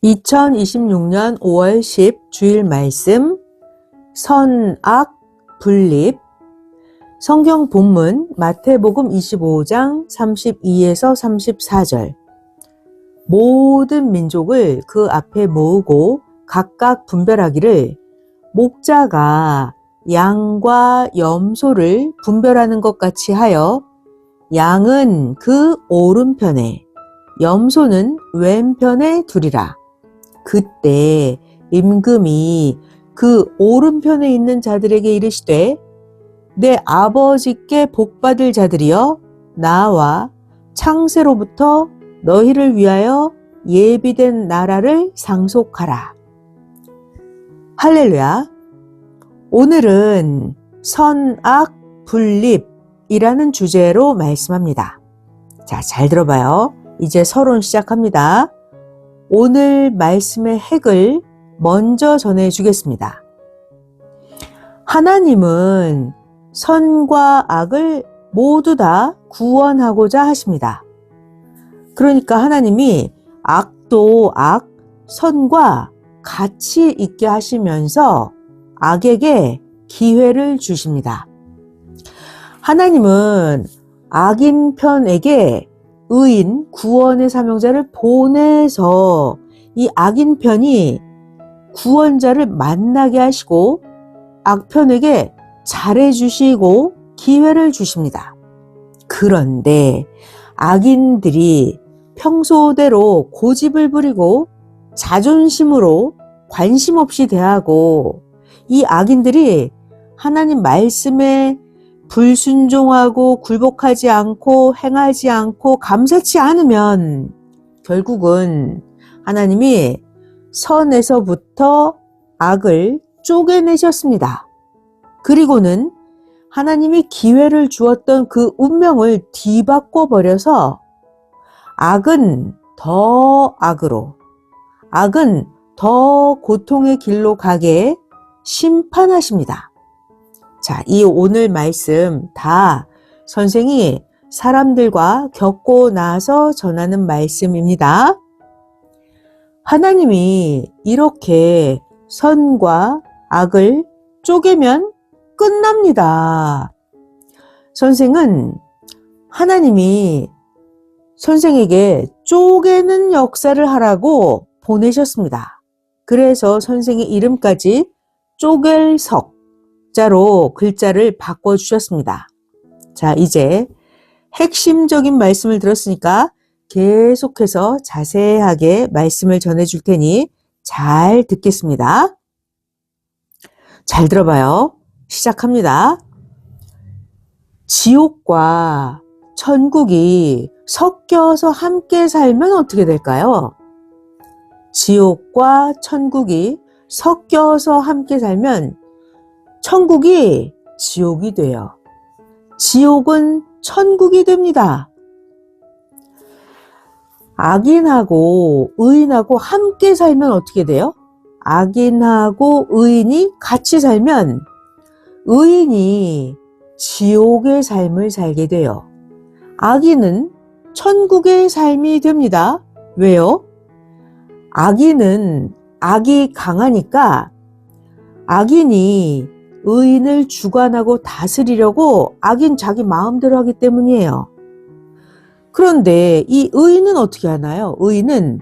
2026년 5월 10 주일 말씀 선악 분립. 성경 본문 마태복음 25장 32에서 34절. 모든 민족을 그 앞에 모으고 각각 분별하기를 목자가 양과 염소를 분별하는 것 같이 하여 양은 그 오른편에 염소는 왼편에 두리라. 그때 임금이 그 오른편에 있는 자들에게 이르시되 내 아버지께 복받을 자들이여 나와 창세로부터 너희를 위하여 예비된 나라를 상속하라. 할렐루야. 오늘은 선악 분립이라는 주제로 말씀합니다. 자, 잘 들어봐요. 이제 서론 시작합니다. 오늘 말씀의 핵을 먼저 전해주겠습니다. 하나님은 선과 악을 모두 다 구원하고자 하십니다. 그러니까 하나님이 악도 악, 선과 같이 있게 하시면서 악에게 기회를 주십니다. 하나님은 악인 편에게 의인, 구원의 사명자를 보내서 이 악인 편이 구원자를 만나게 하시고 악편에게 잘해주시고 기회를 주십니다. 그런데 악인들이 평소대로 고집을 부리고 자존심으로 관심 없이 대하고 이 악인들이 하나님 말씀에 불순종하고 굴복하지 않고 행하지 않고 감사치 않으면 결국은 하나님이 선에서부터 악을 쪼개내셨습니다. 그리고는 하나님이 기회를 주었던 그 운명을 뒤바꿔 버려서 악은 더 악으로, 악은 더 고통의 길로 가게 심판하십니다. 자, 이 오늘 말씀 다 선생이 사람들과 겪고 나서 전하는 말씀입니다. 하나님이 이렇게 선과 악을 쪼개면 끝납니다. 선생은 하나님이 선생에게 쪼개는 역사를 하라고 보내셨습니다. 그래서 선생의 이름까지 쪼갤석 자로 글자를 바꿔주셨습니다. 자, 이제 핵심적인 말씀을 들었으니까 계속해서 자세하게 말씀을 전해줄 테니 잘 듣겠습니다. 잘 들어봐요. 시작합니다. 지옥과 천국이 섞여서 함께 살면 어떻게 될까요? 지옥과 천국이 섞여서 함께 살면 천국이 지옥이 돼요. 지옥은 천국이 됩니다. 악인하고 의인하고 함께 살면 어떻게 돼요? 악인하고 의인이 같이 살면 의인이 지옥의 삶을 살게 돼요. 악인은 천국의 삶이 됩니다. 왜요? 악인은 악이 강하니까 악인이 의인을 주관하고 다스리려고 악인 자기 마음대로 하기 때문이에요. 그런데 이 의인은 어떻게 하나요? 의인은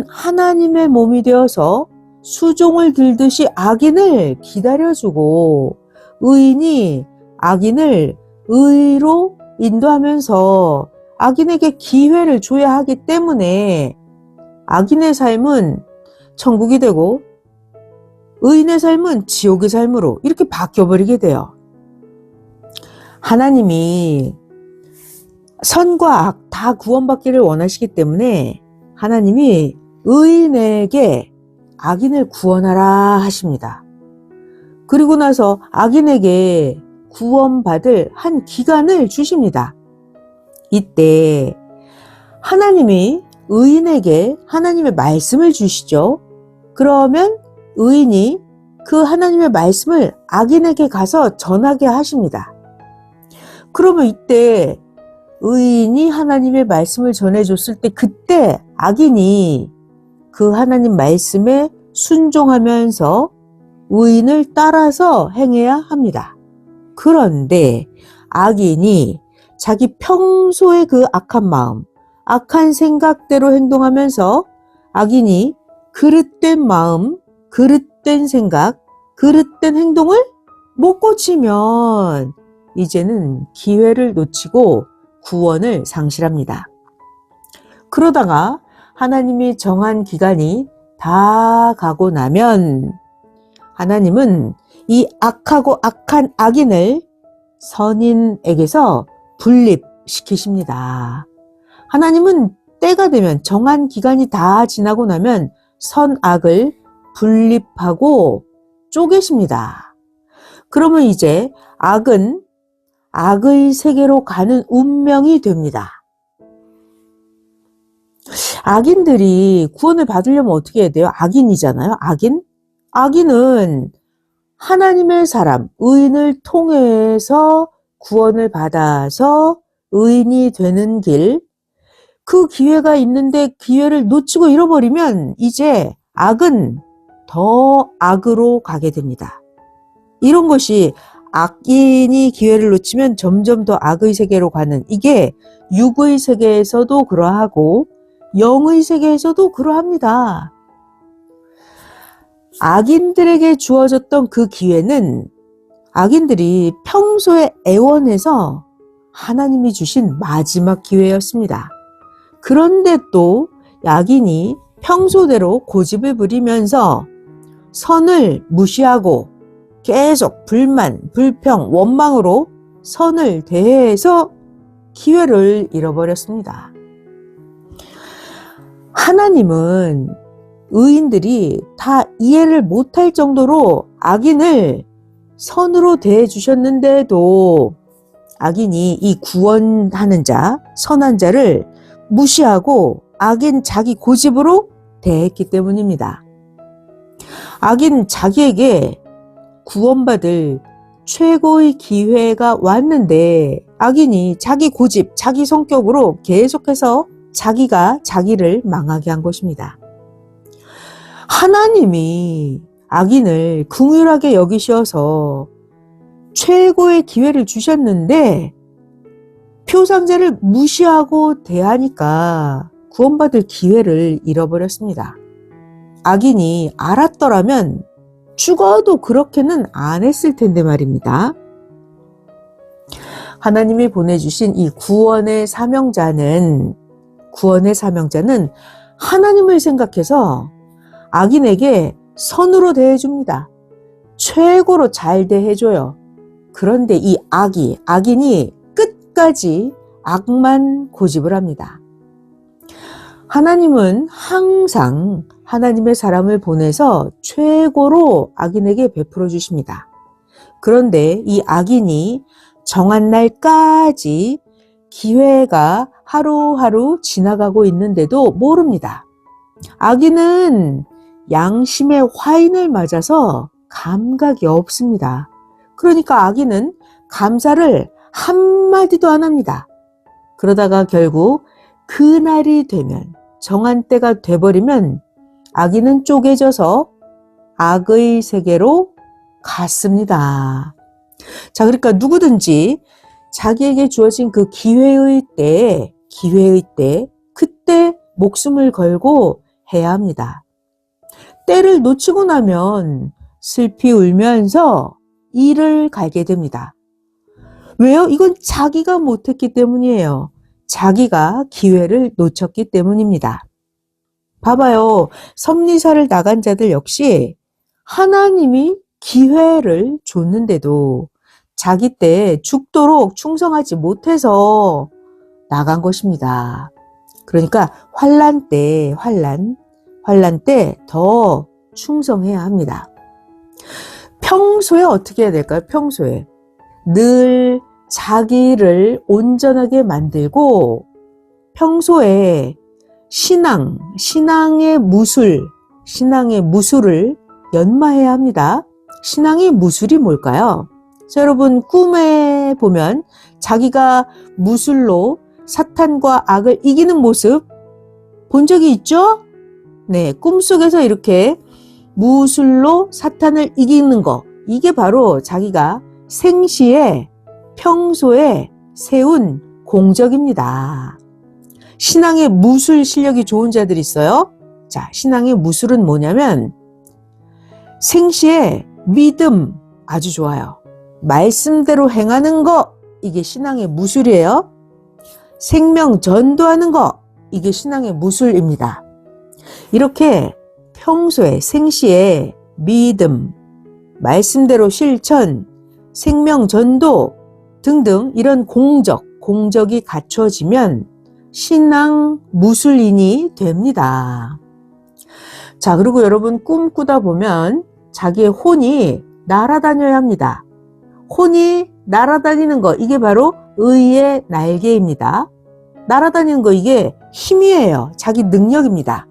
하나님의 몸이 되어서 수종을 들듯이 악인을 기다려주고 의인이 악인을 의로 인도하면서 악인에게 기회를 줘야 하기 때문에 악인의 삶은 천국이 되고 의인의 삶은 지옥의 삶으로 이렇게 바뀌어버리게 돼요. 하나님이 선과 악 다 구원받기를 원하시기 때문에 하나님이 의인에게 악인을 구원하라 하십니다. 그리고 나서 악인에게 구원받을 한 기간을 주십니다. 이때 하나님이 의인에게 하나님의 말씀을 주시죠. 그러면 의인이 그 하나님의 말씀을 악인에게 가서 전하게 하십니다. 그러면 이때 의인이 하나님의 말씀을 전해줬을 때 그때 악인이 그 하나님 말씀에 순종하면서 의인을 따라서 행해야 합니다. 그런데 악인이 자기 평소의 그 악한 마음, 악한 생각대로 행동하면서 악인이 그릇된 마음, 그릇된 생각, 그릇된 행동을 못 고치면 이제는 기회를 놓치고 구원을 상실합니다. 그러다가 하나님이 정한 기간이 다 가고 나면 하나님은 이 악하고 악한 악인을 선인에게서 분립시키십니다. 하나님은 때가 되면 정한 기간이 다 지나고 나면 선악을 분립하고 쪼개십니다. 그러면 이제 악은 악의 세계로 가는 운명이 됩니다. 악인들이 구원을 받으려면 어떻게 해야 돼요? 악인이잖아요. 악인은 하나님의 사람, 의인을 통해서 구원을 받아서 의인이 되는 길, 그 기회가 있는데 기회를 놓치고 잃어버리면 이제 악은 더 악으로 가게 됩니다. 이런 것이 악인이 기회를 놓치면 점점 더 악의 세계로 가는, 이게 육의 세계에서도 그러하고 영의 세계에서도 그러합니다. 악인들에게 주어졌던 그 기회는 악인들이 평소에 애원해서 하나님이 주신 마지막 기회였습니다. 그런데 또 악인이 평소대로 고집을 부리면서 선을 무시하고 계속 불만, 불평, 원망으로 선을 대해서 기회를 잃어버렸습니다. 하나님은 의인들이 다 이해를 못할 정도로 악인을 선으로 대해 주셨는데도 악인이 이 구원하는 자, 선한 자를 무시하고 악인 자기 고집으로 대했기 때문입니다. 악인 자기에게 구원받을 최고의 기회가 왔는데 악인이 자기 고집, 자기 성격으로 계속해서 자기가 자기를 망하게 한 것입니다. 하나님이 악인을 긍휼하게 여기셔서 최고의 기회를 주셨는데 표상자를 무시하고 대하니까 구원받을 기회를 잃어버렸습니다. 악인이 알았더라면 죽어도 그렇게는 안 했을 텐데 말입니다. 하나님이 보내주신 이 구원의 사명자는 하나님을 생각해서 악인에게 선으로 대해줍니다. 최고로 잘 대해줘요. 그런데 이 악인이 끝까지 악만 고집을 합니다. 하나님은 항상 하나님의 사람을 보내서 최고로 악인에게 베풀어 주십니다. 그런데 이 악인이 정한 날까지 기회가 하루하루 지나가고 있는데도 모릅니다. 악인은 양심의 화인을 맞아서 감각이 없습니다. 그러니까 악인은 감사를 한마디도 안 합니다. 그러다가 결국 그날이 되면, 정한 때가 돼버리면 악인은 쪼개져서 악의 세계로 갔습니다. 자, 그러니까 누구든지 자기에게 주어진 그 기회의 때, 그때 목숨을 걸고 해야 합니다. 때를 놓치고 나면 슬피 울면서 이를 갈게 됩니다. 왜요? 이건 자기가 못했기 때문이에요. 자기가 기회를 놓쳤기 때문입니다. 봐봐요. 섭리사를 나간 자들 역시 하나님이 기회를 줬는데도 자기 때 죽도록 충성하지 못해서 나간 것입니다. 그러니까 환난 때 더 충성해야 합니다. 평소에 어떻게 해야 될까요? 평소에 늘 자기를 온전하게 만들고 평소에 신앙의 무술을 연마해야 합니다. 신앙의 무술이 뭘까요? 자, 여러분 꿈에 보면 자기가 무술로 사탄과 악을 이기는 모습 본 적이 있죠? 네, 꿈속에서 이렇게 무술로 사탄을 이기는 거, 이게 바로 자기가 생시에 평소에 세운 공적입니다. 신앙의 무술 실력이 좋은 자들이 있어요. 자, 신앙의 무술은 뭐냐면 생시에 믿음 아주 좋아요. 말씀대로 행하는 거, 이게 신앙의 무술이에요. 생명 전도하는 거, 이게 신앙의 무술입니다. 이렇게 평소에 생시에 믿음, 말씀대로 실천, 생명 전도 등등 이런 공적이 갖춰지면 신앙 무술인이 됩니다. 자, 그리고 여러분 꿈꾸다 보면 자기의 혼이 날아다녀야 합니다. 혼이 날아다니는 거, 이게 바로 의의 날개입니다. 날아다니는 거, 이게 힘이에요. 자기 능력입니다.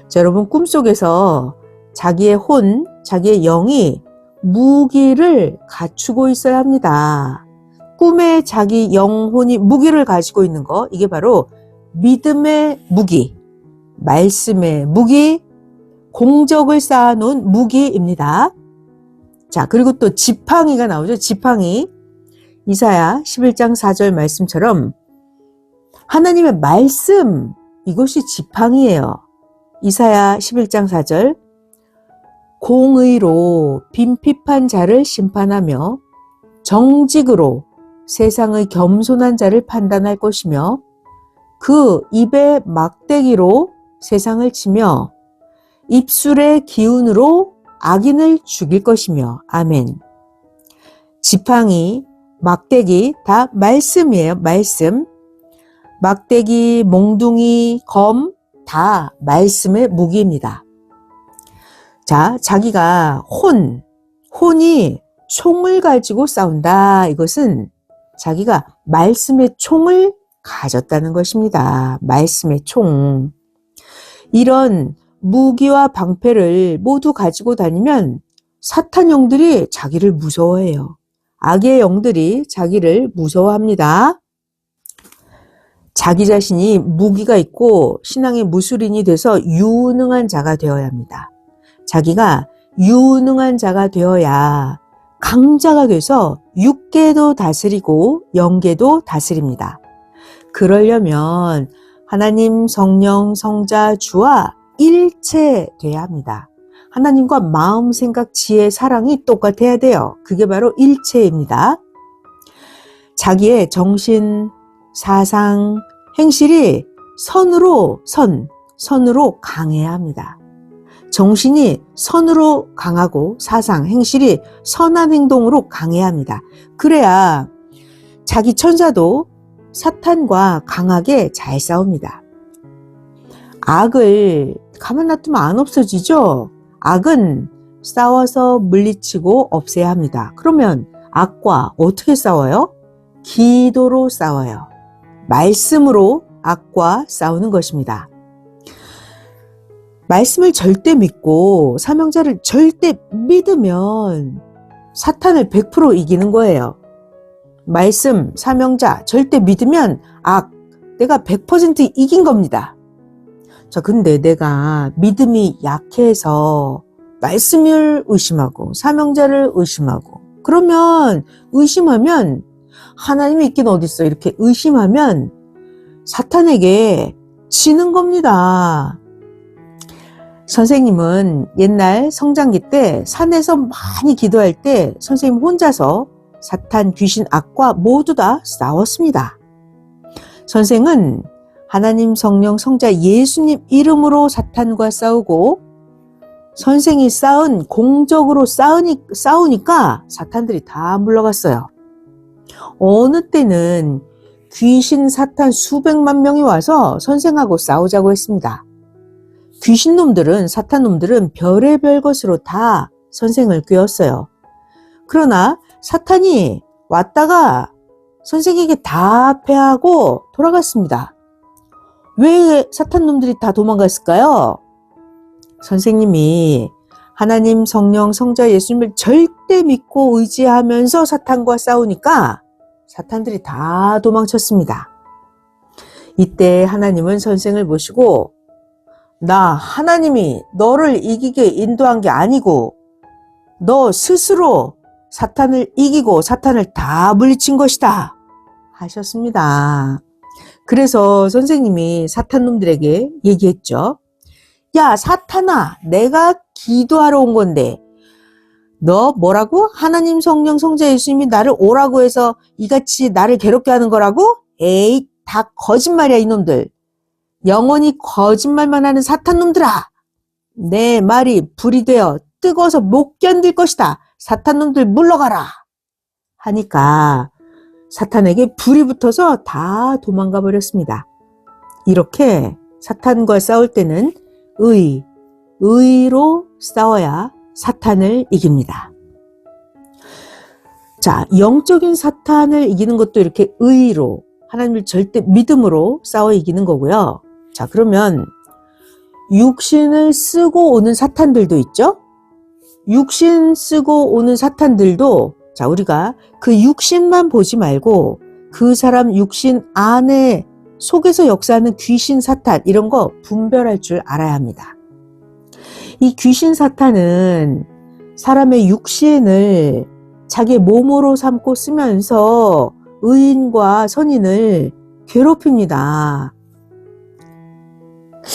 자, 여러분 꿈속에서 자기의 혼, 자기의 영이 무기를 갖추고 있어야 합니다. 꿈에 자기 영혼이 무기를 가지고 있는 거, 이게 바로 믿음의 무기, 말씀의 무기, 공적을 쌓아놓은 무기입니다. 자, 그리고 또 지팡이가 나오죠. 지팡이. 이사야 11장 4절 말씀처럼 하나님의 말씀, 이것이 지팡이에요. 이사야 11장 4절, 공의로 빈핍한 자를 심판하며 정직으로 세상의 겸손한 자를 판단할 것이며 그 입의 막대기로 세상을 치며 입술의 기운으로 악인을 죽일 것이며. 아멘. 지팡이, 막대기 다 말씀이에요. 말씀. 막대기, 몽둥이, 검 다 말씀의 무기입니다. 자, 자기가 혼이 총을 가지고 싸운다. 이것은 자기가 말씀의 총을 가졌다는 것입니다. 말씀의 총. 이런 무기와 방패를 모두 가지고 다니면 사탄 영들이 자기를 무서워해요. 악의 영들이 자기를 무서워합니다. 자기 자신이 무기가 있고 신앙의 무술인이 돼서 유능한 자가 되어야 합니다. 자기가 유능한 자가 되어야 강자가 돼서 육계도 다스리고 영계도 다스립니다. 그러려면 하나님, 성령, 성자, 주와 일체돼야 합니다. 하나님과 마음, 생각, 지혜, 사랑이 똑같아야 돼요. 그게 바로 일체입니다. 자기의 정신, 사상, 행실이 선으로 강해야 합니다. 정신이 선으로 강하고 사상, 행실이 선한 행동으로 강해야 합니다. 그래야 자기 천사도 사탄과 강하게 잘 싸웁니다. 악을 가만 놔두면 안 없어지죠? 악은 싸워서 물리치고 없애야 합니다. 그러면 악과 어떻게 싸워요? 기도로 싸워요. 말씀으로 악과 싸우는 것입니다. 말씀을 절대 믿고 사명자를 절대 믿으면 사탄을 100% 이기는 거예요. 말씀, 사명자 절대 믿으면 내가 100% 이긴 겁니다. 자, 근데 내가 믿음이 약해서 말씀을 의심하고 사명자를 의심하고 그러면 의심하면 하나님이 있긴 어딨어 이렇게 의심하면 사탄에게 지는 겁니다. 선생님은 옛날 성장기 때 산에서 많이 기도할 때 선생님 혼자서 사탄, 귀신, 악과 모두 다 싸웠습니다. 선생은 하나님, 성령, 성자, 예수님 이름으로 사탄과 싸우고 선생이 쌓은 공적으로 싸우니까 사탄들이 다 물러갔어요. 어느 때는 귀신, 사탄 수백만 명이 와서 선생하고 싸우자고 했습니다. 귀신놈들은, 사탄놈들은 별의별 것으로 다 선생을 꿰었어요. 그러나 사탄이 왔다가 선생에게 다 패하고 돌아갔습니다. 왜 사탄놈들이 다 도망갔을까요? 선생님이 하나님, 성령, 성자, 예수님을 절대 믿고 의지하면서 사탄과 싸우니까 사탄들이 다 도망쳤습니다. 이때 하나님은 선생을 보시고 나 하나님이 너를 이기게 인도한 게 아니고 너 스스로 사탄을 이기고 사탄을 다 물리친 것이다 하셨습니다. 그래서 선생님이 사탄놈들에게 얘기했죠. 야, 사탄아, 내가 기도하러 온 건데 너 뭐라고? 하나님, 성령, 성자 예수님이 나를 오라고 해서 이같이 나를 괴롭게 하는 거라고? 에이, 다 거짓말이야 이놈들. 영원히 거짓말만 하는 사탄놈들아. 내 말이 불이 되어 뜨거워서 못 견딜 것이다. 사탄놈들 물러가라. 하니까 사탄에게 불이 붙어서 다 도망가 버렸습니다. 이렇게 사탄과 싸울 때는 의로 싸워야 사탄을 이깁니다. 자, 영적인 사탄을 이기는 것도 이렇게 의로, 하나님을 절대 믿음으로 싸워 이기는 거고요. 자, 그러면 육신을 쓰고 오는 사탄들도 있죠? 육신 쓰고 오는 사탄들도, 자, 우리가 그 육신만 보지 말고 그 사람 육신 안에 속에서 역사하는 귀신 사탄, 이런 거 분별할 줄 알아야 합니다. 이 귀신 사탄은 사람의 육신을 자기의 몸으로 삼고 쓰면서 의인과 선인을 괴롭힙니다.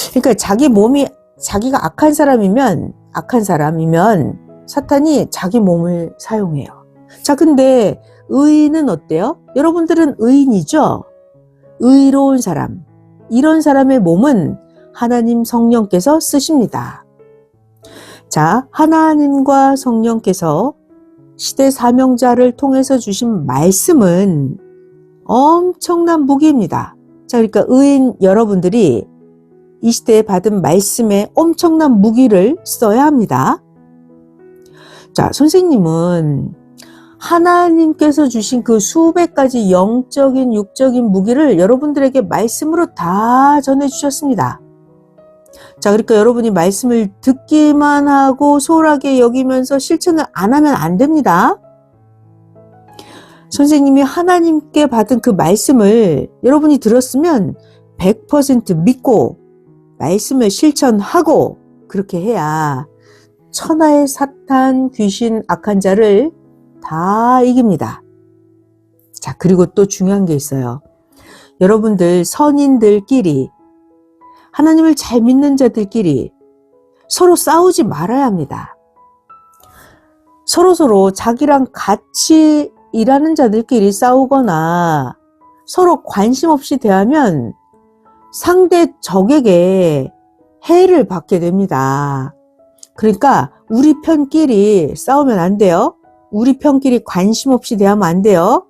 그러니까 자기 몸이, 자기가 악한 사람이면 사탄이 자기 몸을 사용해요. 자, 근데 의인은 어때요? 여러분들은 의인이죠? 의로운 사람, 이런 사람의 몸은 하나님 성령께서 쓰십니다. 자, 하나님과 성령께서 시대 사명자를 통해서 주신 말씀은 엄청난 무기입니다. 자, 그러니까 의인 여러분들이 이 시대에 받은 말씀에 엄청난 무기를 써야 합니다. 자, 선생님은 하나님께서 주신 그 수백 가지 영적인, 육적인 무기를 여러분들에게 말씀으로 다 전해주셨습니다. 자, 그러니까 여러분이 말씀을 듣기만 하고 소홀하게 여기면서 실천을 안 하면 안 됩니다. 선생님이 하나님께 받은 그 말씀을 여러분이 들었으면 100% 믿고 말씀을 실천하고 그렇게 해야 천하의 사탄, 귀신, 악한 자를 다 이깁니다. 자, 그리고 또 중요한 게 있어요. 여러분들 선인들끼리, 하나님을 잘 믿는 자들끼리 서로 싸우지 말아야 합니다. 서로 자기랑 같이 일하는 자들끼리 싸우거나 서로 관심 없이 대하면 상대 적에게 해를 받게 됩니다. 그러니까 우리 편끼리 싸우면 안 돼요. 우리 편끼리 관심 없이 대하면 안 돼요.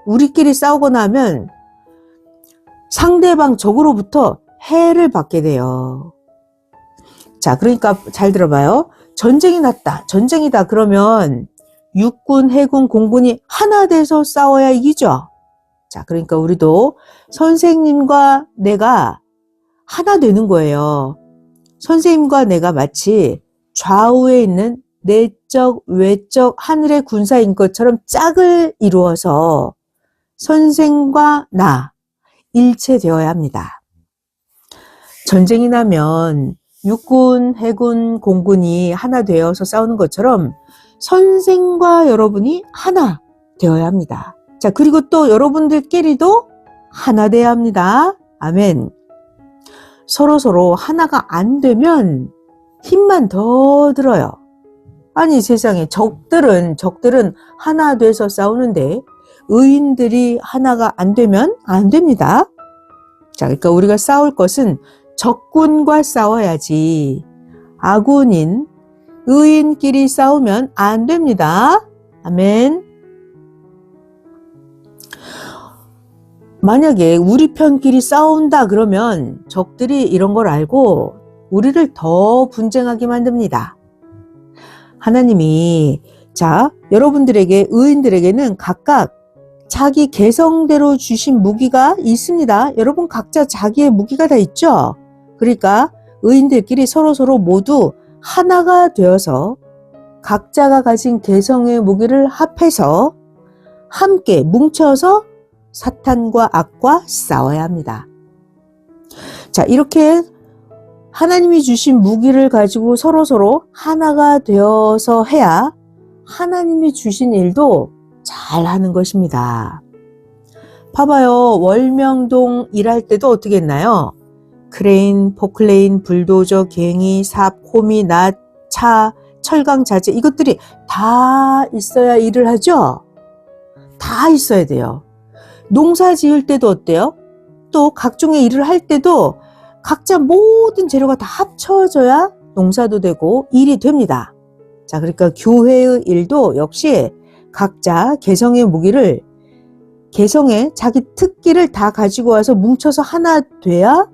우리끼리 싸우거나 하면 상대방 적으로부터 해를 받게 돼요. 자, 그러니까 잘 들어봐요. 전쟁이 났다, 전쟁이다 그러면 육군, 해군, 공군이 하나 돼서 싸워야 이기죠. 자, 그러니까 우리도 선생님과 내가 하나 되는 거예요. 선생님과 내가 마치 좌우에 있는 내적, 외적 하늘의 군사인 것처럼 짝을 이루어서 선생과 나 일체되어야 합니다. 전쟁이 나면 육군, 해군, 공군이 하나 되어서 싸우는 것처럼 선생과 여러분이 하나 되어야 합니다. 자, 그리고 또 여러분들끼리도 하나 되어야 합니다. 아멘. 서로 하나가 안 되면 힘만 더 들어요. 아니, 세상에 적들은 하나 돼서 싸우는데 의인들이 하나가 안 되면 안 됩니다. 자, 그러니까 우리가 싸울 것은 적군과 싸워야지 아군인 의인끼리 싸우면 안 됩니다. 아멘. 만약에 우리 편끼리 싸운다 그러면 적들이 이런 걸 알고 우리를 더 분쟁하게 만듭니다. 하나님이, 자, 여러분들에게, 의인들에게는 각각 자기 개성대로 주신 무기가 있습니다. 여러분 각자 자기의 무기가 다 있죠? 그러니까 의인들끼리 서로 모두 하나가 되어서 각자가 가진 개성의 무기를 합해서 함께 뭉쳐서 사탄과 악과 싸워야 합니다. 자, 이렇게 하나님이 주신 무기를 가지고 서로서로 하나가 되어서 해야 하나님이 주신 일도 잘 하는 것입니다. 봐봐요. 월명동 일할 때도 어떻게 했나요? 크레인, 포클레인, 불도저, 갱이, 삽, 호미, 낫, 차, 철강, 자재 이것들이 다 있어야 일을 하죠? 다 있어야 돼요. 농사 지을 때도 어때요? 또 각종의 일을 할 때도 각자 모든 재료가 다 합쳐져야 농사도 되고 일이 됩니다. 자, 그러니까 교회의 일도 역시 각자 개성의 무기를, 개성의 자기 특기를 다 가지고 와서 뭉쳐서 하나 돼야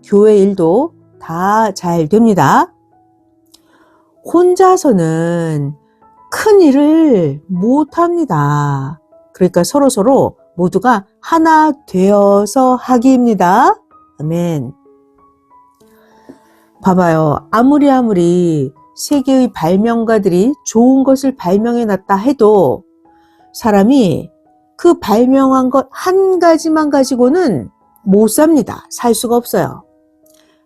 교회 일도 다 잘 됩니다. 혼자서는 큰 일을 못 합니다. 그러니까 서로서로 모두가 하나 되어서 하기입니다. 아멘. 봐봐요. 아무리 세계의 발명가들이 좋은 것을 발명해놨다 해도 사람이 그 발명한 것 한 가지만 가지고는 못 삽니다. 살 수가 없어요.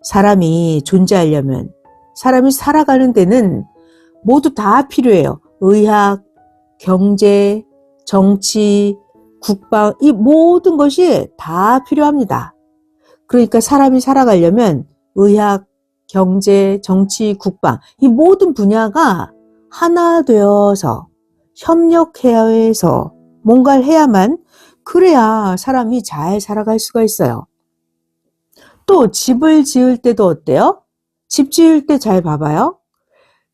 사람이 존재하려면, 사람이 살아가는 데는 모두 다 필요해요. 의학, 경제, 정치, 국방, 이 모든 것이 다 필요합니다. 그러니까 사람이 살아가려면 의학, 경제, 정치, 국방, 이 모든 분야가 하나 되어서 협력해야 해서 뭔가를 해야만, 그래야 사람이 잘 살아갈 수가 있어요. 또 집을 지을 때도 어때요? 집 지을 때 잘 봐봐요.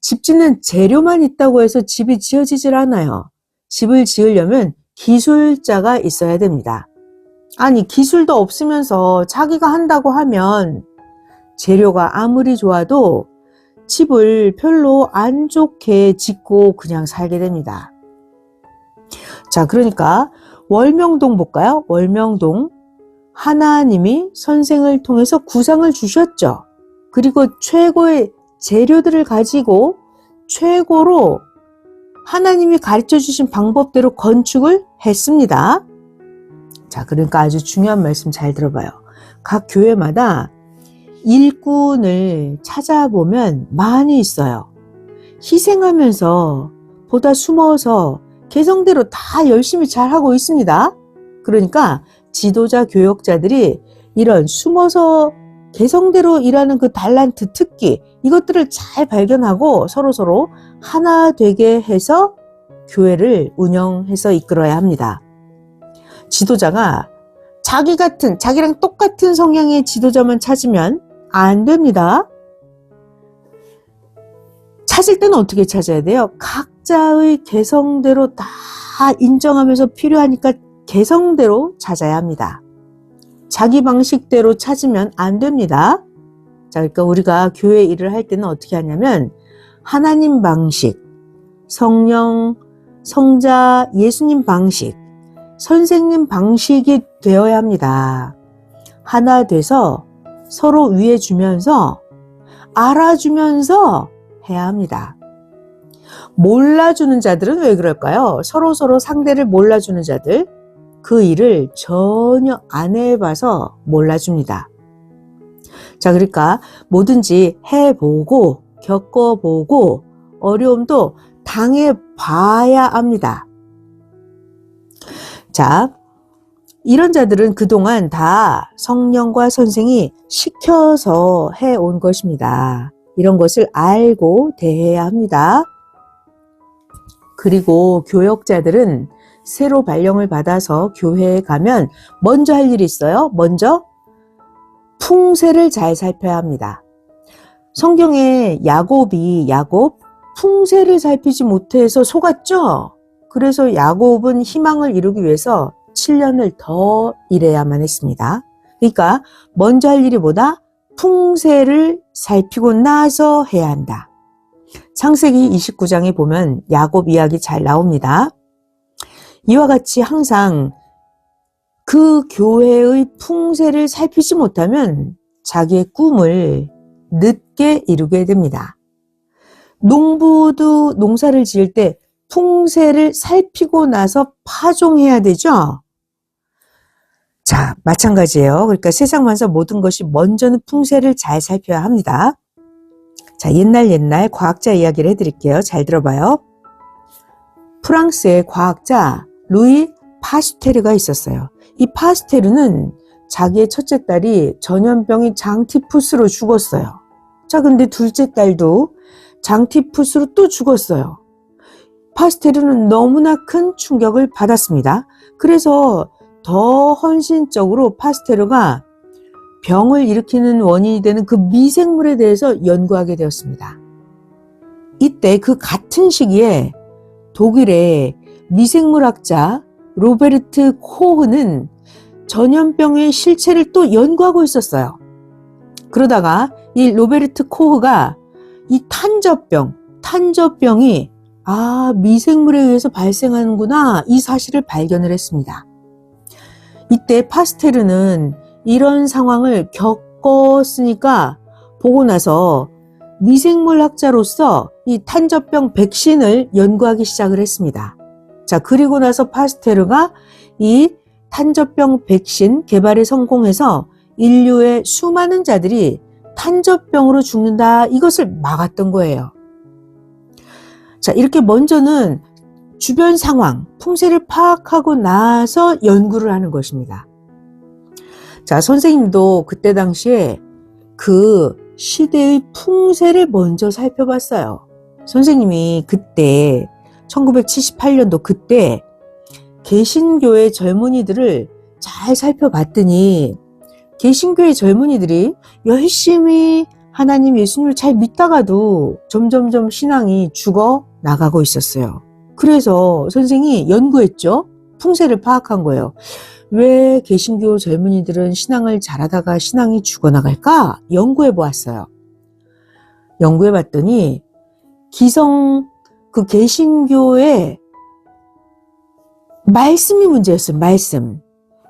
집 짓는 재료만 있다고 해서 집이 지어지질 않아요. 집을 지으려면 기술자가 있어야 됩니다. 아니, 기술도 없으면서 자기가 한다고 하면 재료가 아무리 좋아도 집을 별로 안 좋게 짓고 그냥 살게 됩니다. 자, 그러니까 월명동 볼까요? 월명동. 하나님이 선생을 통해서 구상을 주셨죠. 그리고 최고의 재료들을 가지고 최고로 하나님이 가르쳐 주신 방법대로 건축을 했습니다. 자, 그러니까 아주 중요한 말씀 잘 들어봐요. 각 교회마다 일꾼을 찾아보면 많이 있어요. 희생하면서 보다 숨어서 개성대로 다 열심히 잘하고 있습니다. 그러니까 지도자, 교역자들이 이런 숨어서 개성대로 일하는 그 달란트, 특기, 이것들을 잘 발견하고 서로서로 하나 되게 해서 교회를 운영해서 이끌어야 합니다. 지도자가 자기랑 똑같은 성향의 지도자만 찾으면 안 됩니다. 찾을 때는 어떻게 찾아야 돼요? 각자의 개성대로 다 인정하면서 필요하니까 개성대로 찾아야 합니다. 자기 방식대로 찾으면 안 됩니다. 자, 그러니까 우리가 교회 일을 할 때는 어떻게 하냐면 하나님 방식, 성령, 성자, 예수님 방식, 선생님 방식이 되어야 합니다. 하나 돼서 서로 위해 주면서 알아주면서 해야 합니다. 몰라주는 자들은 왜 그럴까요? 서로서로 상대를 몰라주는 자들, 그 일을 전혀 안 해봐서 몰라줍니다. 자, 그러니까 뭐든지 해보고 겪어보고 어려움도 당해봐야 합니다. 자, 이런 자들은 그동안 다 성령과 선생이 시켜서 해온 것입니다. 이런 것을 알고 대해야 합니다. 그리고 교역자들은 새로 발령을 받아서 교회에 가면 먼저 할 일이 있어요. 먼저 풍세를 잘 살펴야 합니다. 성경에 야곱 풍세를 살피지 못해서 속았죠. 그래서 야곱은 희망을 이루기 위해서 7년을 더 일해야만 했습니다. 그러니까 먼저 할 일이 뭐다? 풍세를 살피고 나서 해야 한다. 창세기 29장에 보면 야곱 이야기 잘 나옵니다. 이와 같이 항상 그 교회의 풍세를 살피지 못하면 자기의 꿈을 늦게 이루게 됩니다. 농부도 농사를 지을 때 풍세를 살피고 나서 파종해야 되죠. 자, 마찬가지예요. 그러니까 세상 만사 모든 것이 먼저는 풍세를 잘 살펴야 합니다. 자, 옛날 과학자 이야기를 해드릴게요. 잘 들어봐요. 프랑스의 과학자 루이 파스테르가 있었어요. 이 파스테르는 자기의 첫째 딸이 전염병인 장티푸스로 죽었어요. 자, 근데 둘째 딸도 장티푸스로 또 죽었어요. 파스테르는 너무나 큰 충격을 받았습니다. 그래서 더 헌신적으로 파스테르가 병을 일으키는 원인이 되는 그 미생물에 대해서 연구하게 되었습니다. 이때 그 같은 시기에 독일의 미생물학자 로베르트 코흐는 전염병의 실체를 또 연구하고 있었어요. 그러다가 이 로베르트 코흐가 이 탄저병이 미생물에 의해서 발생하는구나, 이 사실을 발견을 했습니다. 이때 파스테르는 이런 상황을 겪었으니까 보고 나서 미생물학자로서 이 탄저병 백신을 연구하기 시작을 했습니다. 자, 그리고 나서 파스테르가 이 탄저병 백신 개발에 성공해서 인류의 수많은 자들이 탄저병으로 죽는다, 이것을 막았던 거예요. 자, 이렇게 먼저는 주변 상황, 풍세를 파악하고 나서 연구를 하는 것입니다. 자, 선생님도 그때 당시에 그 시대의 풍세를 먼저 살펴봤어요. 선생님이 그때 1978년도 그때 개신교의 젊은이들을 잘 살펴봤더니 개신교의 젊은이들이 열심히 하나님 예수님을 잘 믿다가도 점점점 신앙이 죽어 나가고 있었어요. 그래서 선생이 연구했죠. 풍세를 파악한 거예요. 왜 개신교 젊은이들은 신앙을 잘하다가 신앙이 죽어나갈까? 연구해 보았어요. 연구해 봤더니 그 개신교의 말씀이 문제였어요. 말씀.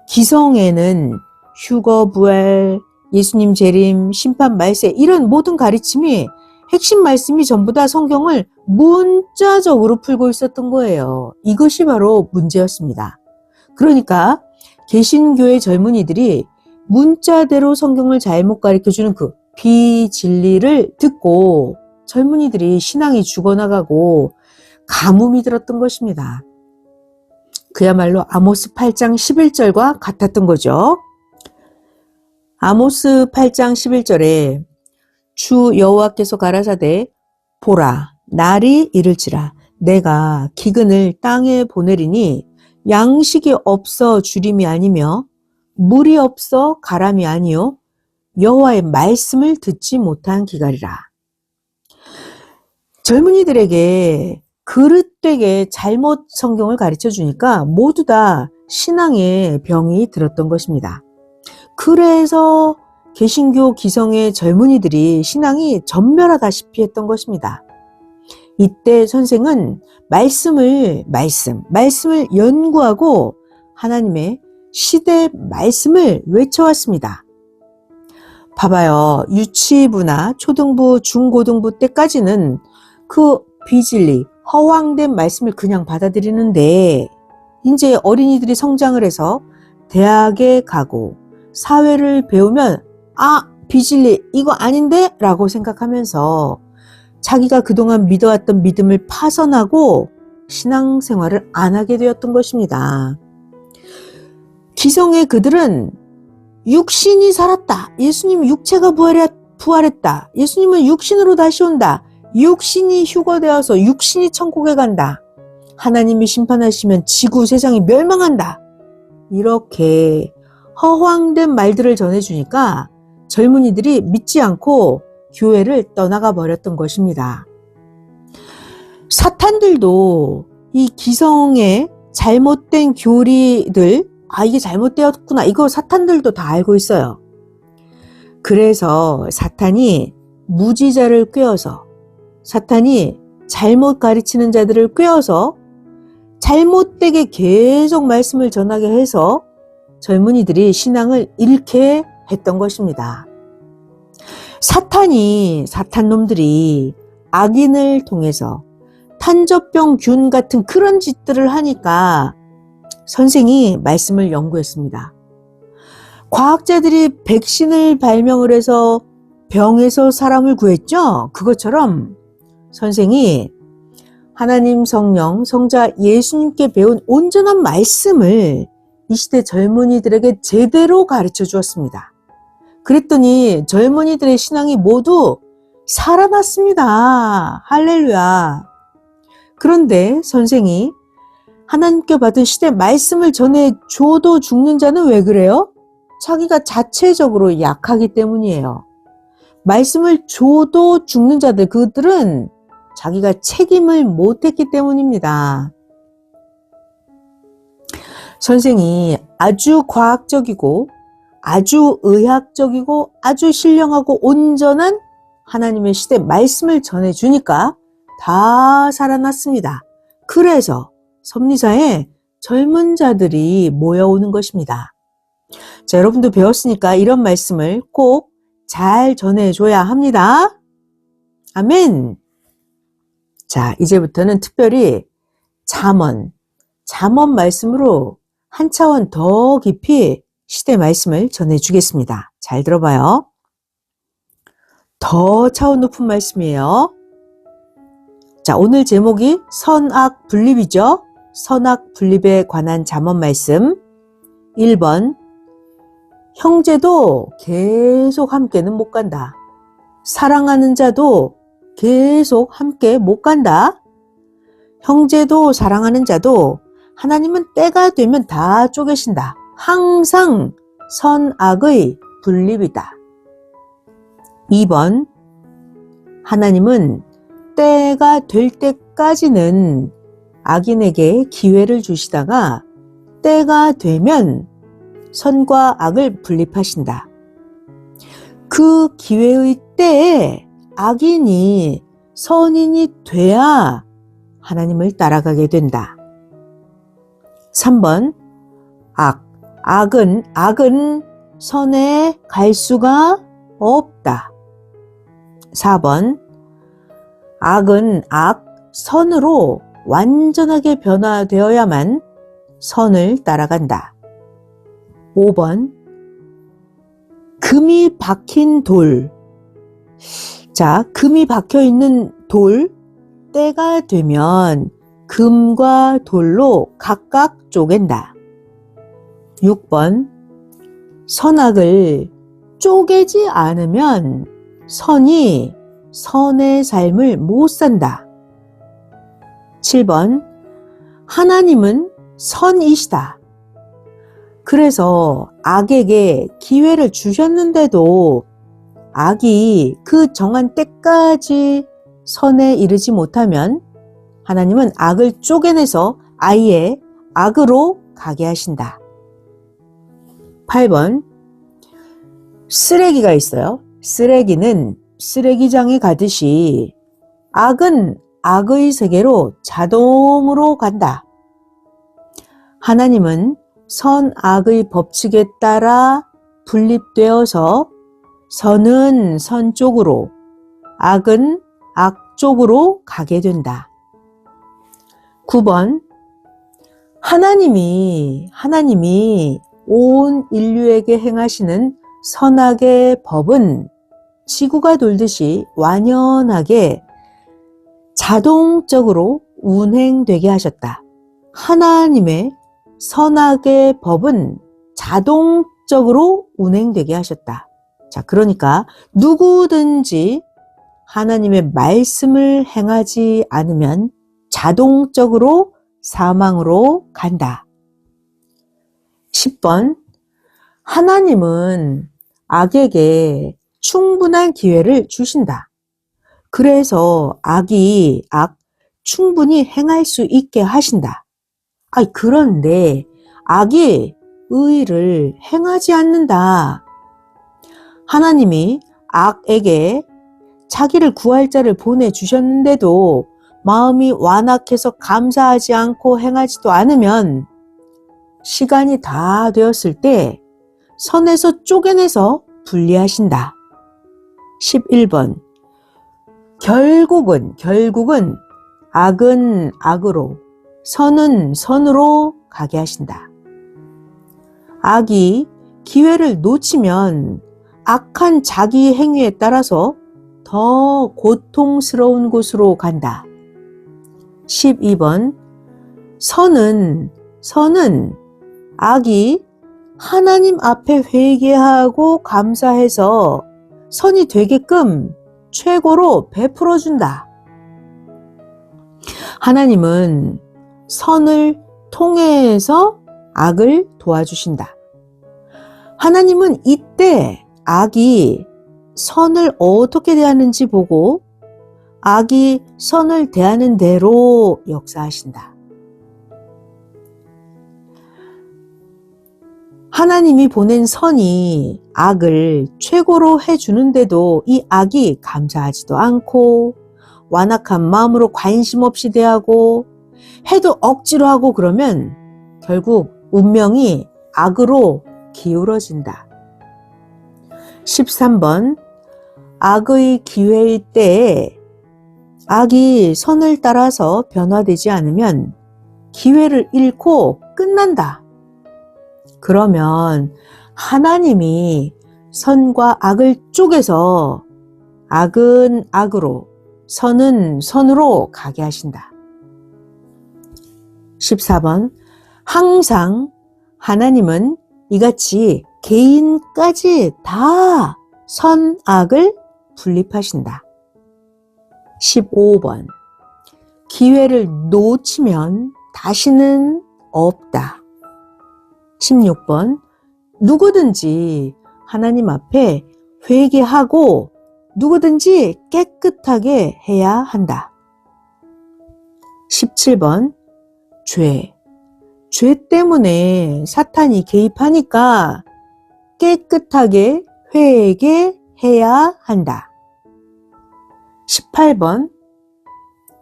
기성에는 휴거, 부활, 예수님 재림, 심판, 말세, 이런 모든 가르침이, 핵심 말씀이 전부 다 성경을 문자적으로 풀고 있었던 거예요. 이것이 바로 문제였습니다. 그러니까 개신교의 젊은이들이 문자대로 성경을 잘못 가르쳐주는 그 비진리를 듣고 젊은이들이 신앙이 죽어나가고 가뭄이 들었던 것입니다. 그야말로 아모스 8장 11절과 같았던 거죠. 아모스 8장 11절에 주 여호와께서 가라사대 보라, 날이 이를지라 내가 기근을 땅에 보내리니 양식이 없어 주림이 아니며 물이 없어 가람이 아니요 여호와의 말씀을 듣지 못한 기갈이라. 젊은이들에게 그릇되게 잘못 성경을 가르쳐 주니까 모두 다 신앙의 병이 들었던 것입니다. 그래서 개신교 기성의 젊은이들이 신앙이 전멸하다시피 했던 것입니다. 이때 선생은 말씀을 연구하고 하나님의 시대 말씀을 외쳐왔습니다. 봐봐요. 유치부나 초등부, 중고등부 때까지는 그 비진리, 허황된 말씀을 그냥 받아들이는데 이제 어린이들이 성장을 해서 대학에 가고 사회를 배우면 비진리 이거 아닌데? 라고 생각하면서 자기가 그동안 믿어왔던 믿음을 파선하고 신앙생활을 안 하게 되었던 것입니다. 기성의 그들은 육신이 살았다. 예수님 육체가 부활했다. 예수님은 육신으로 다시 온다. 육신이 휴거되어서 육신이 천국에 간다. 하나님이 심판하시면 지구 세상이 멸망한다. 이렇게 허황된 말들을 전해주니까 젊은이들이 믿지 않고 교회를 떠나가 버렸던 것입니다. 사탄들도 이 기성의 잘못된 교리들, 이게 잘못되었구나, 이거 사탄들도 다 알고 있어요. 그래서 사탄이 무지자를 꿰어서, 사탄이 잘못 가르치는 자들을 꿰어서 잘못되게 계속 말씀을 전하게 해서 젊은이들이 신앙을 잃게 했던 것입니다. 사탄놈들이 악인을 통해서 탄저병 균 같은 그런 짓들을 하니까 선생이 말씀을 연구했습니다. 과학자들이 백신을 발명을 해서 병에서 사람을 구했죠? 그것처럼 선생이 하나님 성령, 성자 예수님께 배운 온전한 말씀을 이 시대 젊은이들에게 제대로 가르쳐 주었습니다. 그랬더니 젊은이들의 신앙이 모두 살아났습니다. 할렐루야. 그런데 선생이 하나님께 받은 시대 말씀을 전해줘도 죽는 자는 왜 그래요? 자기가 자체적으로 약하기 때문이에요. 말씀을 줘도 죽는 자들, 그들은 자기가 책임을 못했기 때문입니다. 선생이 아주 과학적이고 아주 의학적이고 아주 신령하고 온전한 하나님의 시대 말씀을 전해주니까 다 살아났습니다. 그래서 섭리사에 젊은 자들이 모여오는 것입니다. 자, 여러분도 배웠으니까 이런 말씀을 꼭 잘 전해줘야 합니다. 아멘. 자, 이제부터는 특별히 잠언 말씀으로 한 차원 더 깊이 시대 말씀을 전해주겠습니다. 잘 들어봐요. 더 차원 높은 말씀이에요. 자, 오늘 제목이 선악 분립이죠. 선악 분립에 관한 잠언 말씀. 1번, 형제도 계속 함께는 못 간다. 사랑하는 자도 계속 함께 못 간다. 형제도 사랑하는 자도 하나님은 때가 되면 다 쪼개신다. 항상 선악의 분립이다. 2번, 하나님은 때가 될 때까지는 악인에게 기회를 주시다가 때가 되면 선과 악을 분립하신다. 그 기회의 때에 악인이 선인이 돼야 하나님을 따라가게 된다. 3번, 악은 선에 갈 수가 없다. 4번, 악은 선으로 완전하게 변화되어야만 선을 따라간다. 5번, 금이 박힌 돌. 자, 금이 박혀 있는 돌, 때가 되면 금과 돌로 각각 쪼갠다. 6번, 선악을 쪼개지 않으면 선이 선의 삶을 못 산다. 7번, 하나님은 선이시다. 그래서 악에게 기회를 주셨는데도 악이 그 정한 때까지 선에 이르지 못하면 하나님은 악을 쪼개내서 아예 악으로 가게 하신다. 8번, 쓰레기가 있어요. 쓰레기는 쓰레기장에 가듯이 악은 악의 세계로 자동으로 간다. 하나님은 선악의 법칙에 따라 분립되어서 선은 선 쪽으로, 악은 악 쪽으로 가게 된다. 9번, 하나님이 온 인류에게 행하시는 선악의 법은 지구가 돌듯이 완연하게 자동적으로 운행되게 하셨다. 하나님의 선악의 법은 자동적으로 운행되게 하셨다. 자, 그러니까 누구든지 하나님의 말씀을 행하지 않으면 자동적으로 사망으로 간다. 10번, 하나님은 악에게 충분한 기회를 주신다. 그래서 악이 충분히 행할 수 있게 하신다. 그런데 악이 의를 행하지 않는다. 하나님이 악에게 자기를 구할 자를 보내주셨는데도 마음이 완악해서 감사하지 않고 행하지도 않으면 시간이 다 되었을 때 선에서 쪼개내서 분리하신다. 11번, 결국은 악은 악으로, 선은 선으로 가게 하신다. 악이 기회를 놓치면 악한 자기 행위에 따라서 더 고통스러운 곳으로 간다. 12번 선은 악이 하나님 앞에 회개하고 감사해서 선이 되게끔 최고로 베풀어준다. 하나님은 선을 통해서 악을 도와주신다. 하나님은 이때 악이 선을 어떻게 대하는지 보고 악이 선을 대하는 대로 역사하신다. 하나님이 보낸 선이 악을 최고로 해주는데도 이 악이 감사하지도 않고 완악한 마음으로 관심 없이 대하고 해도 억지로 하고 그러면 결국 운명이 악으로 기울어진다. 13번 악의 기회일 때에 악이 선을 따라서 변화되지 않으면 기회를 잃고 끝난다. 그러면 하나님이 선과 악을 쪼개서 악은 악으로 선은 선으로 가게 하신다. 14번 항상 하나님은 이같이 개인까지 다 선악을 분립하신다. 15번 기회를 놓치면 다시는 없다. 16번 누구든지 하나님 앞에 회개하고 누구든지 깨끗하게 해야 한다. 17번 죄 때문에 사탄이 개입하니까 깨끗하게 회개해야 한다. 18번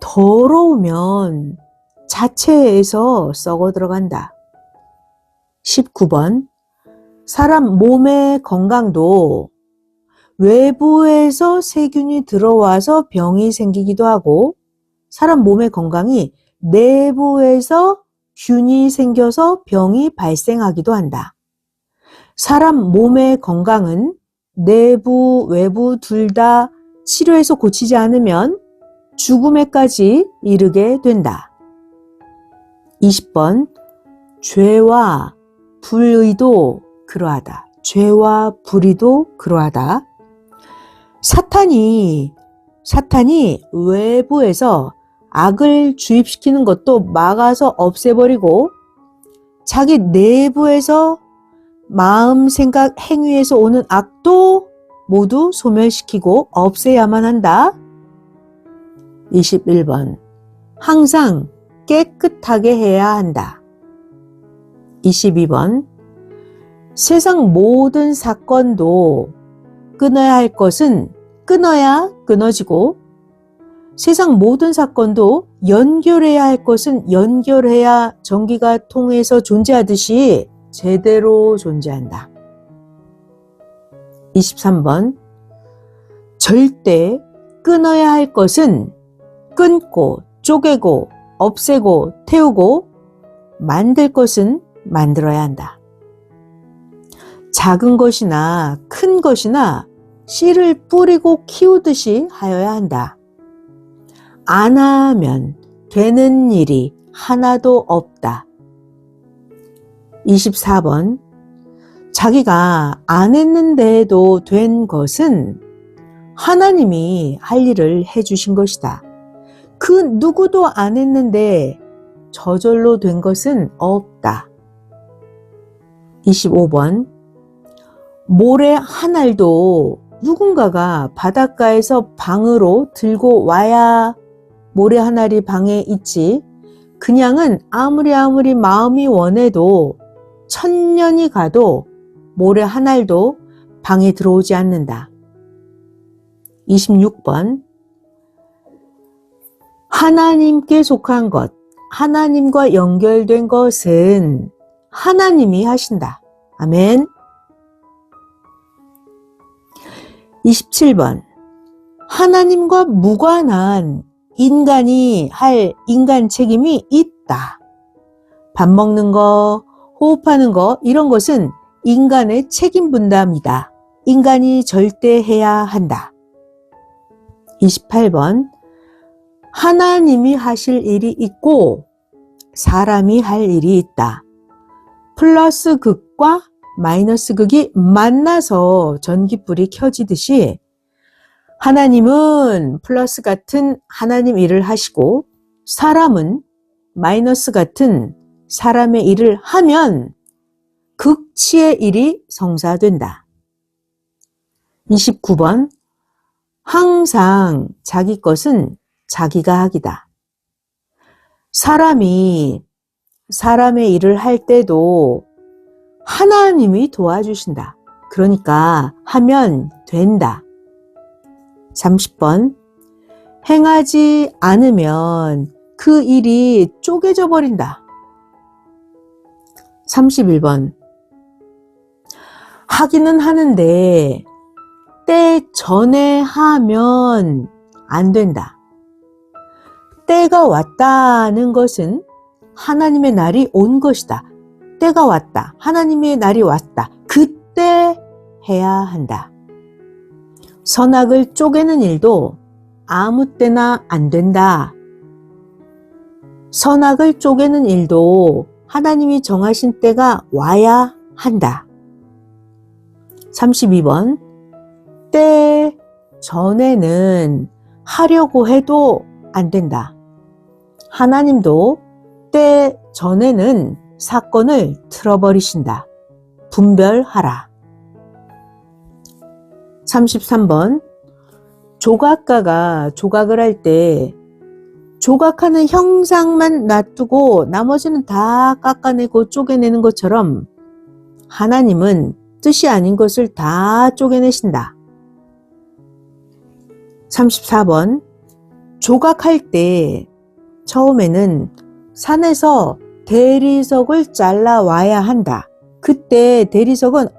더러우면 자체에서 썩어 들어간다. 19번 사람 몸의 건강도 외부에서 세균이 들어와서 병이 생기기도 하고 사람 몸의 건강이 내부에서 균이 생겨서 병이 발생하기도 한다. 사람 몸의 건강은 내부, 외부 둘 다 치료해서 고치지 않으면 죽음에까지 이르게 된다. 20번 죄와 불의도 그러하다. 죄와 불의도 그러하다. 사탄이 외부에서 악을 주입시키는 것도 막아서 없애버리고 자기 내부에서 마음, 생각, 행위에서 오는 악도 모두 소멸시키고 없애야만 한다. 21번 항상 깨끗하게 해야 한다. 22번 세상 모든 사건도 끊어야 할 것은 끊어야 끊어지고 세상 모든 사건도 연결해야 할 것은 연결해야 전기가 통해서 존재하듯이 제대로 존재한다. 23번 절대 끊어야 할 것은 끊고 쪼개고 없애고 태우고 만들 것은 만들어야 한다. 작은 것이나 큰 것이나 씨를 뿌리고 키우듯이 하여야 한다. 안 하면 되는 일이 하나도 없다. 24번 자기가 안 했는데도 된 것은 하나님이 할 일을 해주신 것이다. 그 누구도 안 했는데 저절로 된 것은 없다. 25번 모래 한 알도 누군가가 바닷가에서 방으로 들고 와야 모래 한 알이 방에 있지 그냥은 아무리 마음이 원해도 1000년이 가도 모래 한 알도 방에 들어오지 않는다. 26번 하나님께 속한 것, 하나님과 연결된 것은 하나님이 하신다. 아멘. 27번 하나님과 무관한 인간이 할 인간 책임이 있다. 밥 먹는 거, 호흡하는 거 이런 것은 인간의 책임 분담이다. 인간이 절대 해야 한다. 28번. 하나님이 하실 일이 있고 사람이 할 일이 있다. 플러스 극과 마이너스 극이 만나서 전깃불이 켜지듯이 하나님은 플러스 같은 하나님 일을 하시고 사람은 마이너스 같은 사람의 일을 하면 극치의 일이 성사된다. 29번. 항상 자기 것은 자기가 하기다. 사람이 사람의 일을 할 때도 하나님이 도와주신다. 그러니까 하면 된다. 30번. 행하지 않으면 그 일이 쪼개져 버린다. 31번. 하기는 하는데 때 전에 하면 안 된다. 때가 왔다는 것은 하나님의 날이 온 것이다. 때가 왔다. 하나님의 날이 왔다. 그때 해야 한다. 선악을 쪼개는 일도 아무 때나 안 된다. 선악을 쪼개는 일도 하나님이 정하신 때가 와야 한다. 32번. 때 전에는 하려고 해도 안 된다. 하나님도 때 전에는 사건을 틀어버리신다. 분별하라. 33번. 조각가가 조각을 할 때 조각하는 형상만 놔두고 나머지는 다 깎아내고 쪼개내는 것처럼 하나님은 뜻이 아닌 것을 다 쪼개내신다. 34번. 조각할 때 처음에는 산에서 대리석을 잘라와야 한다. 그때 대리석은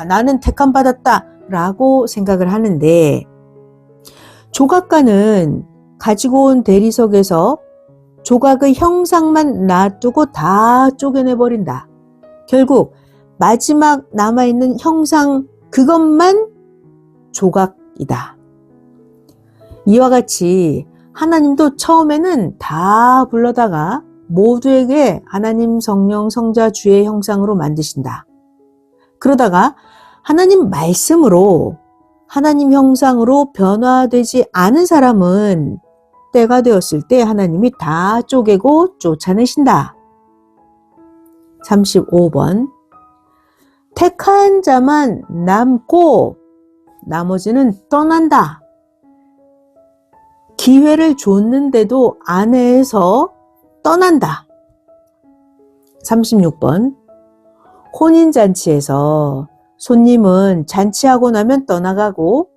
나는 택함 받았다 라고 생각을 하는데 조각가는 가지고 온 대리석에서 조각의 형상만 놔두고 다 쪼개내버린다. 결국 마지막 남아있는 형상 그것만 조각이다. 이와 같이 하나님도 처음에는 다 불러다가 모두에게 하나님 성령 성자 주의 형상으로 만드신다. 그러다가 하나님 말씀으로 하나님 형상으로 변화되지 않은 사람은 때가 되었을 때 하나님이 다 쪼개고 쫓아내신다. 35번. 택한 자만 남고 나머지는 떠난다. 기회를 줬는데도 안 해서 떠난다. 36번. 혼인잔치에서 손님은 잔치하고 나면 떠나가고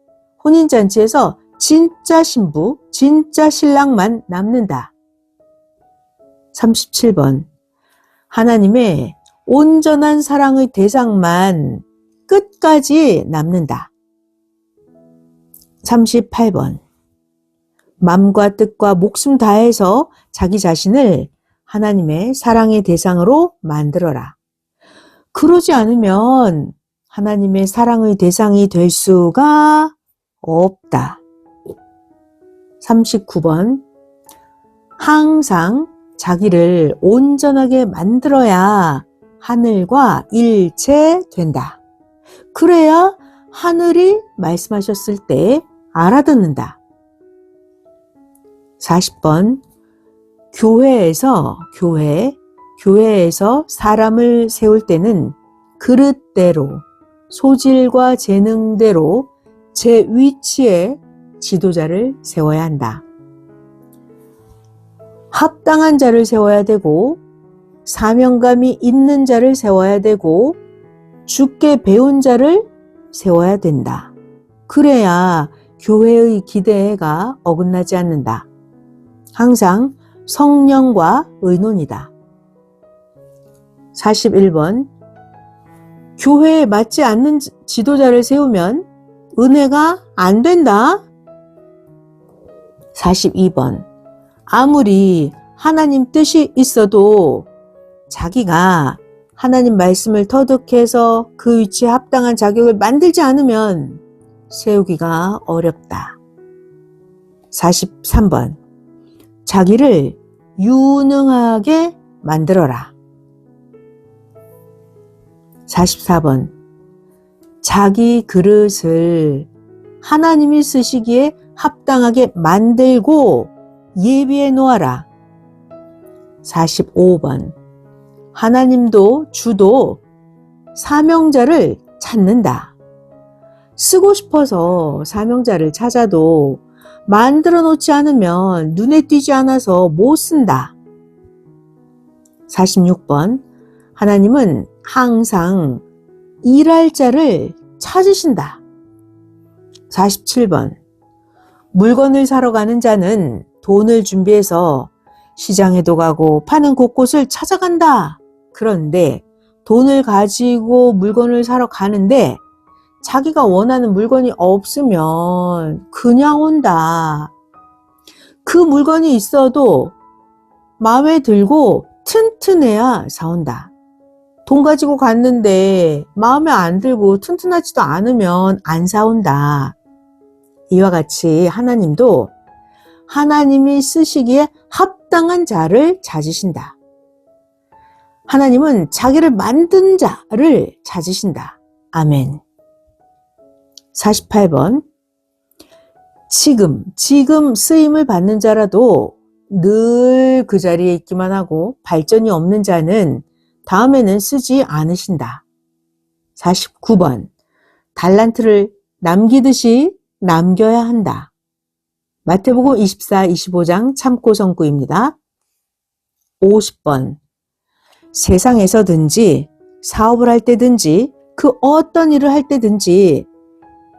혼인잔치에서 진짜 신부, 진짜 신랑만 남는다. 37번. 하나님의 온전한 사랑의 대상만 끝까지 남는다. 38번. 마음과 뜻과 목숨 다해서 자기 자신을 하나님의 사랑의 대상으로 만들어라. 그러지 않으면 하나님의 사랑의 대상이 될 수가 없다. 39번. 항상 자기를 온전하게 만들어야 하늘과 일체된다. 그래야 하늘이 말씀하셨을 때 알아듣는다. 40번. 교회에서 사람을 세울 때는 그릇대로 소질과 재능대로 제 위치에 지도자를 세워야 한다. 합당한 자를 세워야 되고 사명감이 있는 자를 세워야 되고 주께 배운 자를 세워야 된다. 그래야 교회의 기대가 어긋나지 않는다. 항상 성령과 의논이다. 41번. 교회에 맞지 않는 지도자를 세우면 은혜가 안 된다. 42번. 아무리 하나님 뜻이 있어도 자기가 하나님 말씀을 터득해서 그 위치에 합당한 자격을 만들지 않으면 세우기가 어렵다. 43번. 자기를 유능하게 만들어라. 44번. 자기 그릇을 하나님이 쓰시기에 합당하게 만들고 예비해 놓아라. 45번. 하나님도 주도 사명자를 찾는다. 쓰고 싶어서 사명자를 찾아도 만들어 놓지 않으면 눈에 띄지 않아서 못 쓴다. 46번. 하나님은 항상 일할 자를 찾으신다. 47번. 물건을 사러 가는 자는 돈을 준비해서 시장에도 가고 파는 곳곳을 찾아간다. 그런데 돈을 가지고 물건을 사러 가는데 자기가 원하는 물건이 없으면 그냥 온다. 그 물건이 있어도 마음에 들고 튼튼해야 사온다. 돈 가지고 갔는데 마음에 안 들고 튼튼하지도 않으면 안 사온다. 이와 같이 하나님도 하나님이 쓰시기에 합당한 자를 찾으신다. 하나님은 자기를 만든 자를 찾으신다. 아멘. 48번. 지금 쓰임을 받는 자라도 늘 그 자리에 있기만 하고 발전이 없는 자는 다음에는 쓰지 않으신다. 49번. 달란트를 남기듯이 남겨야 한다. 마태복음 24, 25장 참고 성구입니다. 50번. 세상에서든지 사업을 할 때든지 그 어떤 일을 할 때든지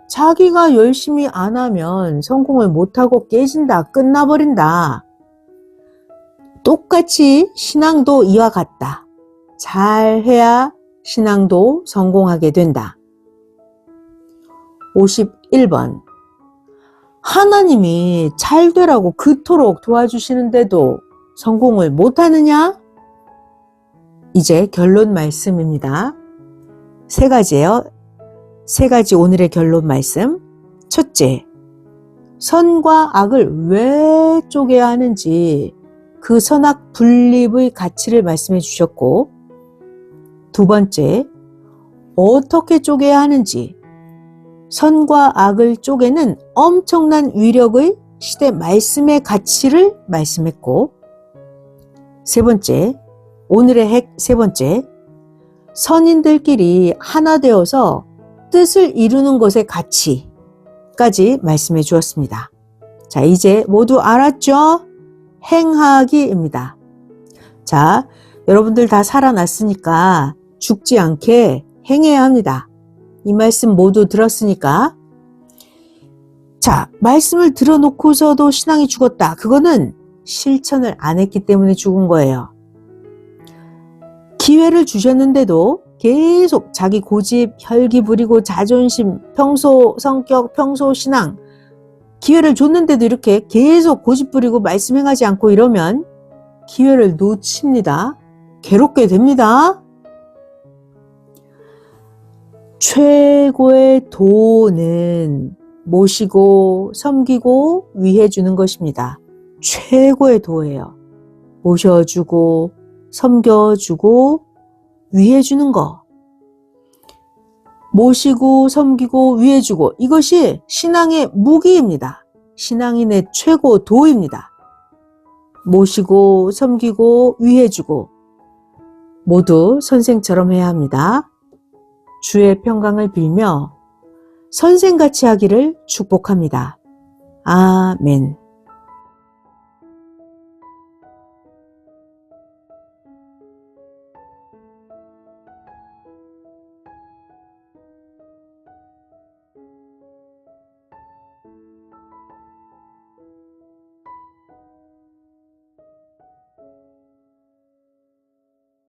자기가 열심히 안 하면 성공을 못하고 깨진다, 끝나버린다. 똑같이 신앙도 이와 같다. 잘해야 신앙도 성공하게 된다. 51번. 하나님이 잘 되라고 그토록 도와주시는데도 성공을 못하느냐? 이제 결론 말씀입니다. 세 가지예요. 세 가지 오늘의 결론 말씀. 첫째, 선과 악을 왜 쪼개야 하는지 그 선악 분립의 가치를 말씀해 주셨고, 두 번째, 어떻게 쪼개야 하는지 선과 악을 쪼개는 엄청난 위력의 시대 말씀의 가치를 말씀했고, 세 번째, 오늘의 핵 세 번째, 선인들끼리 하나 되어서 뜻을 이루는 것의 가치까지 말씀해 주었습니다. 자, 이제 모두 알았죠? 행하기입니다. 자, 여러분들 다 살아났으니까 죽지 않게 행해야 합니다. 이 말씀 모두 들었으니까. 자, 말씀을 들어놓고서도 신앙이 죽었다. 그거는 실천을 안 했기 때문에 죽은 거예요. 기회를 주셨는데도 계속 자기 고집, 혈기 부리고 자존심, 평소 성격, 평소 신앙, 기회를 줬는데도 이렇게 계속 고집 부리고 말씀 행하지 않고 이러면 기회를 놓칩니다. 괴롭게 됩니다. 최고의 도는 모시고 섬기고 위해주는 것입니다. 최고의 도예요. 모셔주고 섬겨주고 위해주는 거. 모시고 섬기고 위해주고, 이것이 신앙의 무기입니다. 신앙인의 최고 도입니다. 모시고 섬기고 위해주고 모두 선생처럼 해야 합니다. 주의 평강을 빌며 선생같이 하기를 축복합니다. 아멘.